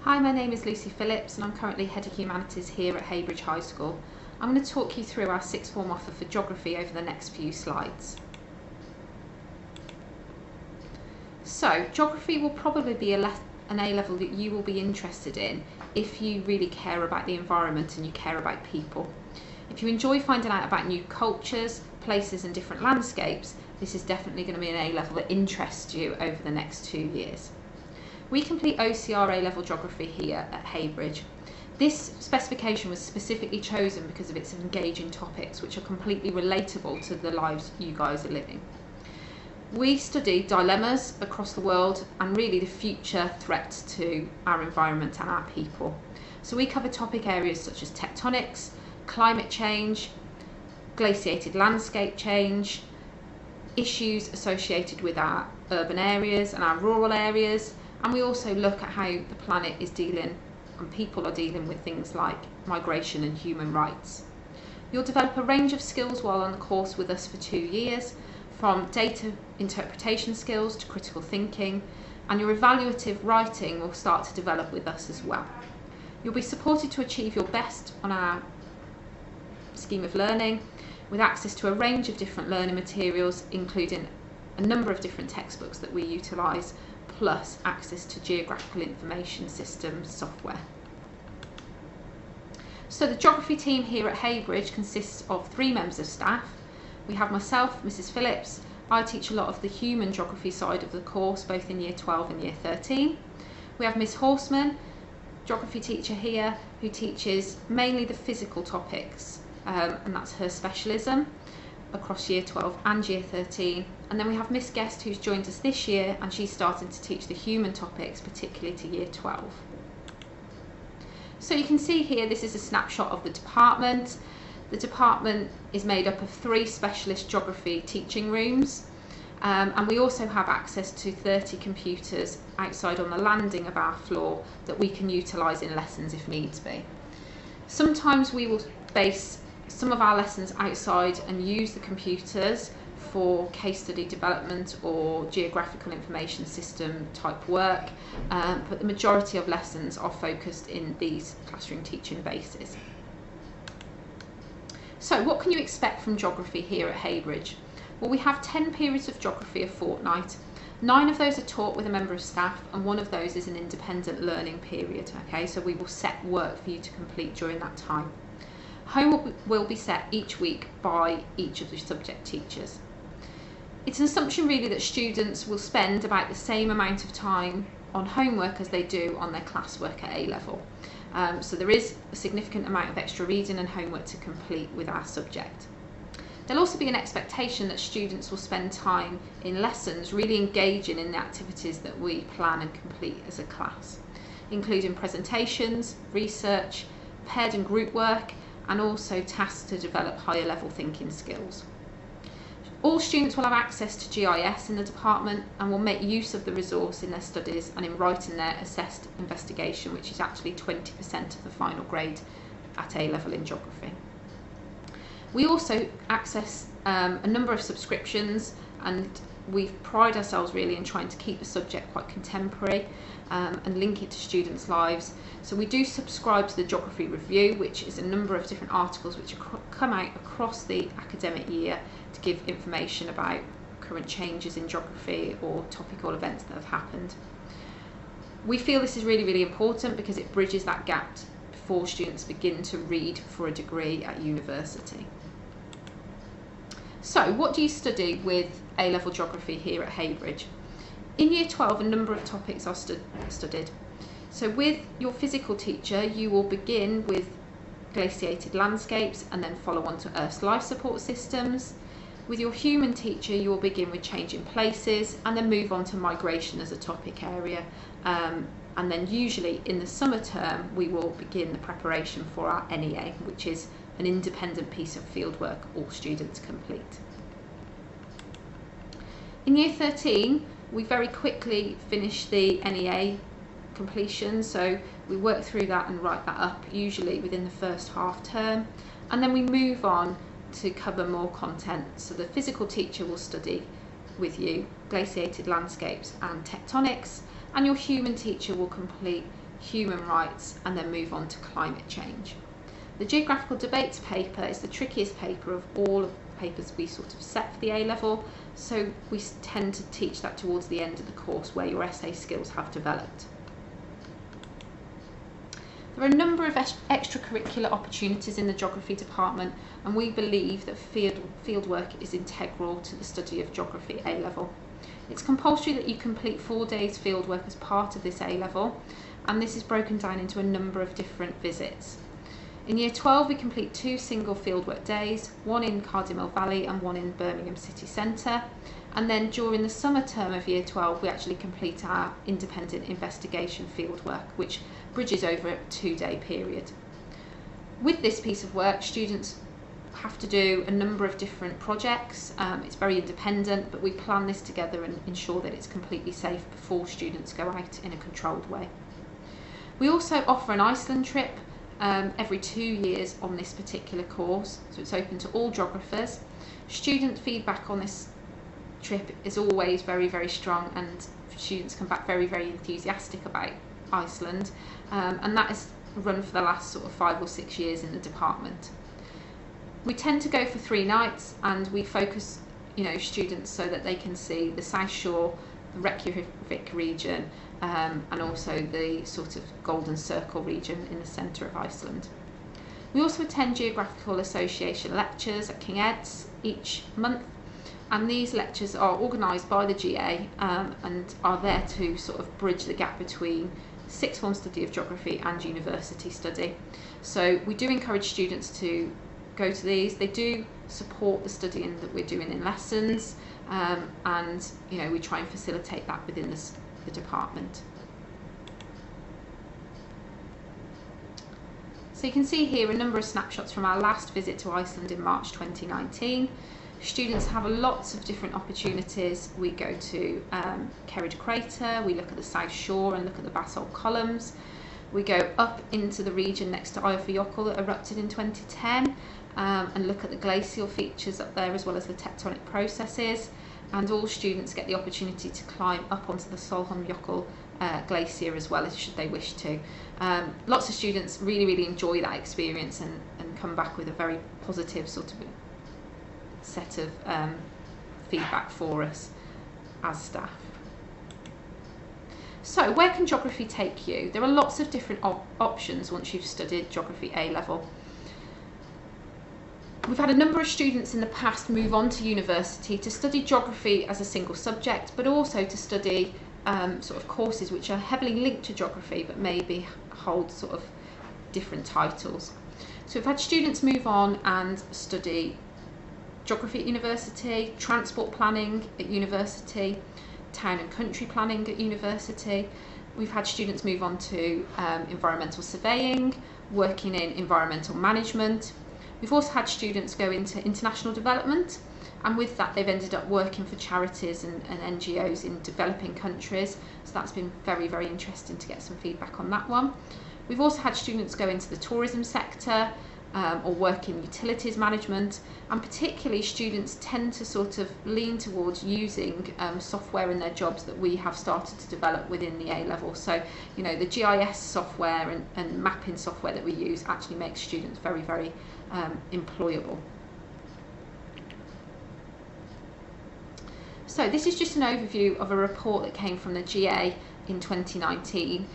Hi, my name is Lucy Phillips and I'm currently Head of Humanities here at Heybridge High School. I'm going to talk you through our sixth form offer for geography over the next few slides. So, geography will probably be an A-level that you will be interested in if you really care about the environment and you care about people. If you enjoy finding out about new cultures, places and different landscapes, this is definitely going to be an A-level that interests you over the next 2 years. We complete OCR A-level geography here at Heybridge. This specification was specifically chosen because of its engaging topics, which are completely relatable to the lives you guys are living. We study dilemmas across the world and really the future threats to our environment and our people. So we cover topic areas such as tectonics, climate change, glaciated landscape change, issues associated with our urban areas and our rural areas, and we also look at how the planet is dealing and people are dealing with things like migration and human rights. You'll develop a range of skills while on the course with us for 2 years, from data interpretation skills to critical thinking, and your evaluative writing will start to develop with us as well. You'll be supported to achieve your best on our scheme of learning with access to a range of different learning materials, including a number of different textbooks that we utilise, plus access to geographical information systems software. So the geography team here at Heybridge consists of 3 members of staff. We have myself, Mrs. Phillips. I teach a lot of the human geography side of the course, both in year 12 and year 13. We have Miss Horseman, geography teacher here, who teaches mainly the physical topics, and that's her specialism across year 12 and year 13. And then we have Miss Guest, who's joined us this year, and she's starting to teach the human topics, particularly to year 12. So you can see here, this is a snapshot of the department. The department is made up of 3 specialist geography teaching rooms, and we also have access to 30 computers outside on the landing of our floor that we can utilise in lessons if needs be. Sometimes we will base some of our lessons outside and use the computers for case study development or geographical information system type work, but the majority of lessons are focused in these classroom teaching bases. So what can you expect from geography here at Heybridge? Well, we have 10 periods of geography a fortnight. 9 of those are taught with a member of staff, and 1 of those is an independent learning period. Okay, so we will set work for you to complete during that time. Homework will be set each week by each of the subject teachers. It's an assumption really that students will spend about the same amount of time on homework as they do on their classwork at A-level. So there is a significant amount of extra reading and homework to complete with our subject. There'll also be an expectation that students will spend time in lessons really engaging in the activities that we plan and complete as a class, including presentations, research, paired and group work, and also tasks to develop higher level thinking skills. All students will have access to GIS in the department and will make use of the resource in their studies and in writing their assessed investigation, which is actually 20% of the final grade at A-level in geography. We also access a number of subscriptions, and we pride ourselves really in trying to keep the subject quite contemporary and link it to students' lives. So we do subscribe to the Geography Review, which is a number of different articles which come out across the academic year to give information about current changes in geography or topical events that have happened. We feel this is really, really important because it bridges that gap before students begin to read for a degree at university. So what do you study with A-level geography here at Heybridge? In year 12, a number of topics are studied. So with your physical teacher, you will begin with glaciated landscapes and then follow on to Earth's life support systems. With your human teacher, you will begin with changing places and then move on to migration as a topic area. And then usually in the summer term, we will begin the preparation for our NEA, which is an independent piece of fieldwork all students complete. In year 13, we very quickly finish the NEA completion, so we work through that and write that up usually within the first half term, and then we move on to cover more content. So the physical teacher will study with you glaciated landscapes and tectonics, and your human teacher will complete human rights, and then move on to climate change. The geographical debates paper is the trickiest paper of all of the papers we sort of set for the A-level, so we tend to teach that towards the end of the course where your essay skills have developed. There are a number of extracurricular opportunities in the geography department, and we believe that field work is integral to the study of geography A-level. It's compulsory that you complete 4 days field work as part of this A-level, and this is broken down into a number of different visits. In Year 12 we complete 2 single fieldwork days, one in Cardiff Valley and one in Birmingham City Centre, and then during the summer term of Year 12 we actually complete our independent investigation fieldwork, which bridges over a 2-day period. With this piece of work, students have to do a number of different projects. It's very independent, but we plan this together and ensure that it's completely safe before students go out in a controlled way. We also offer an Iceland trip every 2 years on this particular course, so it's open to all geographers. Student feedback on this trip is always very, very strong, and students come back very, very enthusiastic about Iceland, and that is run for the last sort of 5 or 6 years in the department. We tend to go for 3 nights, and we focus, students so that they can see the South Shore, the Reykjavik region, and also the sort of Golden Circle region in the centre of Iceland. We also attend Geographical Association lectures at King Ed's each month, and these lectures are organised by the GA and are there to sort of bridge the gap between sixth form study of geography and university study. So we do encourage students to go to these. They do support the studying that we're doing in lessons, and we try and facilitate that within the department. So you can see here a number of snapshots from our last visit to Iceland in March 2019. Students have lots of different opportunities. We go to Kerrid Crater, we look at the South Shore and look at the basalt columns. We go up into the region next to Eyjafjallajökull that erupted in 2010 and look at the glacial features up there as well as the tectonic processes. And all students get the opportunity to climb up onto the Sólhólmsjökull glacier as well, as should they wish to. Lots of students really enjoy that experience and come back with a very positive sort of set of feedback for us as staff. So where can geography take you? There are lots of different options once you've studied geography A-level. We've had a number of students in the past move on to university to study geography as a single subject, but also to study sort of courses which are heavily linked to geography but maybe hold sort of different titles. So we've had students move on and study geography at university, transport planning at university, town and country planning at university. We've had students move on to environmental surveying, working in environmental management. We've also had students go into international development, and with that they've ended up working for charities and NGOs in developing countries, so that's been very interesting to get some feedback on that one. We've also had students go into the tourism sector or work in utilities management, and particularly students tend to sort of lean towards using software in their jobs that we have started to develop within the A-level. So the GIS software and mapping software that we use actually makes students very employable. So this is just an overview of a report that came from the GA in 2019,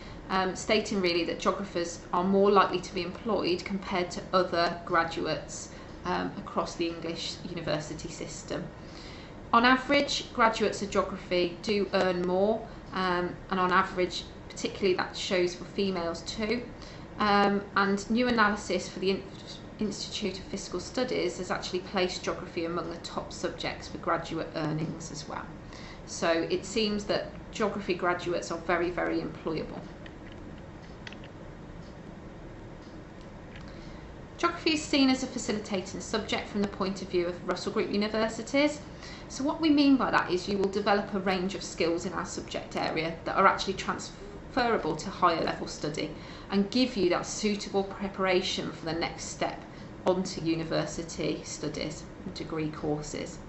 stating really that geographers are more likely to be employed compared to other graduates across the English university system. On average, graduates of geography do earn more, and on average, particularly that shows for females too. And new analysis for the Institute of Fiscal Studies has actually placed geography among the top subjects for graduate earnings as well. So it seems that geography graduates are very employable. Geography is seen as a facilitating subject from the point of view of Russell Group universities. So what we mean by that is you will develop a range of skills in our subject area that are actually transferable to higher level study and give you that suitable preparation for the next step onto university studies and degree courses.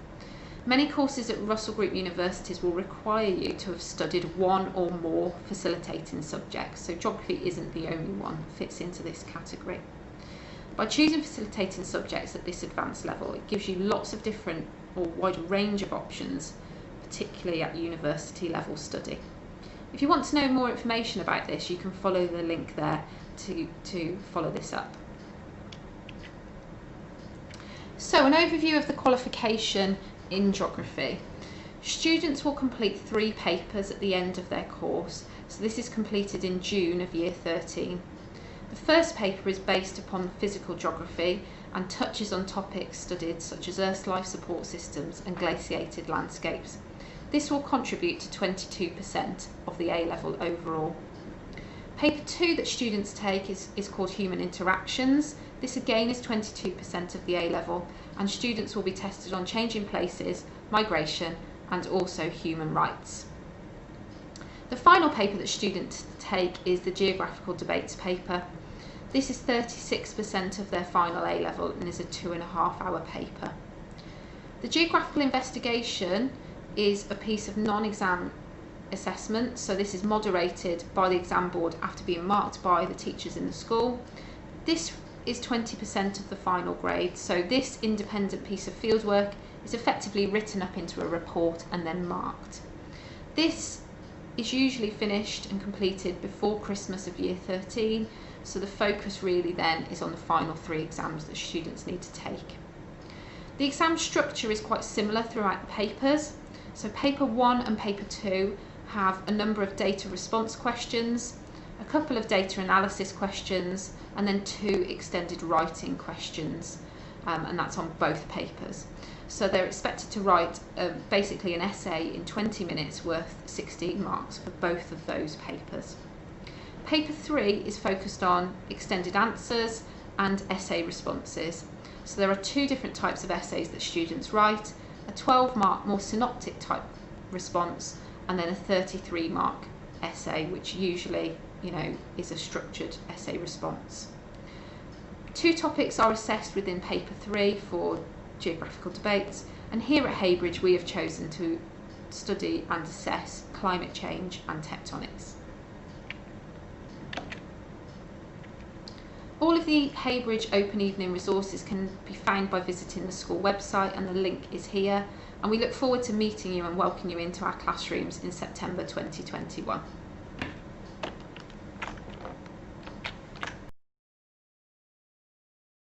Many courses at Russell Group universities will require you to have studied one or more facilitating subjects, so geography isn't the only one that fits into this category. By choosing facilitating subjects at this advanced level, it gives you lots of different or wide range of options, particularly at university level study. If you want to know more information about this, you can follow the link there to follow this up. So, an overview of the qualification in geography. Students will complete 3 papers at the end of their course, so this is completed in June of year 13. The first paper is based upon physical geography and touches on topics studied such as Earth's life support systems and glaciated landscapes. This will contribute to 22% of the A-level overall. Paper 2 that students take is called Human Interactions. This again is 22% of the A-level, and students will be tested on changing places, migration, and also human rights. The final paper that students take is the Geographical Debates paper. This is 36% of their final A-level and is a 2.5-hour paper. The Geographical Investigation is a piece of non-exam assessment, so this is moderated by the exam board after being marked by the teachers in the school. This is 20% of the final grade, so this independent piece of fieldwork is effectively written up into a report and then marked. This is usually finished and completed before Christmas of year 13, so the focus really then is on the final 3 exams that students need to take. The exam structure is quite similar throughout the papers, so paper 1 and paper 2 have a number of data response questions, a couple of data analysis questions, and then 2 extended writing questions, and that's on both papers. So they're expected to write basically an essay in 20 minutes worth 16 marks for both of those papers. Paper 3 is focused on extended answers and essay responses. So there are 2 different types of essays that students write, a 12-mark more synoptic type response, and then a 33-mark essay, which usually, is a structured essay response. 2 topics are assessed within paper 3 for geographical debates, and here at Heybridge we have chosen to study and assess climate change and tectonics. All of the Heybridge Open Evening resources can be found by visiting the school website, and the link is here, and we look forward to meeting you and welcoming you into our classrooms in September 2021.